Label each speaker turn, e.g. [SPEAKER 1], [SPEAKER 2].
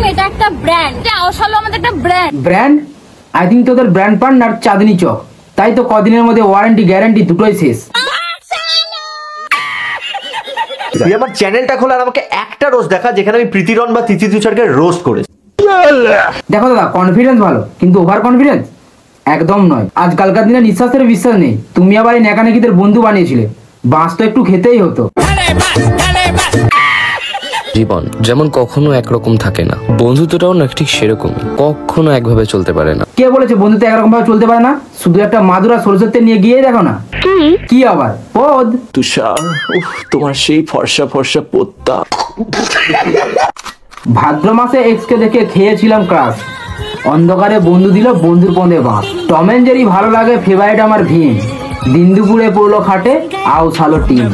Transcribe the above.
[SPEAKER 1] এটা একটা ব্র্যান্ড, আওশালো আমাদের একটা ব্র্যান্ড।
[SPEAKER 2] ব্র্যান্ড? আই থিঙ্ক তোদের ব্র্যান্ড পার্টনার চাঁদনি চক, তাই তো কদিনের মধ্যে ওয়ারেন্টি গ্যারান্টি দুটোই শেষ।
[SPEAKER 3] তুই আমার চ্যানেলটা খোলা আর আমাকে একটা রোস্ট দেখা যেখানে আমি প্রীতিরন বা তিথি তুষারকে রোস্ট করেছি।
[SPEAKER 2] দেখো দাদা, কনফিডেন্স ভালো কিন্তু ওভার কনফিডেন্স একদম নয়। আজকালকার দিনে নিঃশ্বাসের বিশ্বাস নেই। তুমি আবার এই নেকানেকিদের বন্ধু বানিয়েছিলে, বাঁশ তো একটু খেতেই হতো।
[SPEAKER 4] জীবন যেমন কখনো একরকম থাকে না, বন্ধুত্বটাও না ঠিক সেরকমই, কখনো একভাবে চলতে পারে না।
[SPEAKER 2] কে বলেছে বন্ধুত্ব একরকম ভাবে চলতে পারে না? শুধু একটা মাদুরা সরষের তেল নিয়ে গিয়ে দেখো না। কি আবার পদ?
[SPEAKER 5] তুষার, তোমার সেই ফর্সা ফর্সা পোত্তা।
[SPEAKER 2] ভাদ্র মাসে এক্সকে দেখে খেয়েছিলাম ক্রাশ, অন্ধকারে বন্ধু দিল বন্ধুর পদে বাঁশ। টম এন্ড জেরি ভালো লাগে, ফেভারিট আমার ভীম। দিন দুপুরে পড়লো খাটে আউশালো টিম।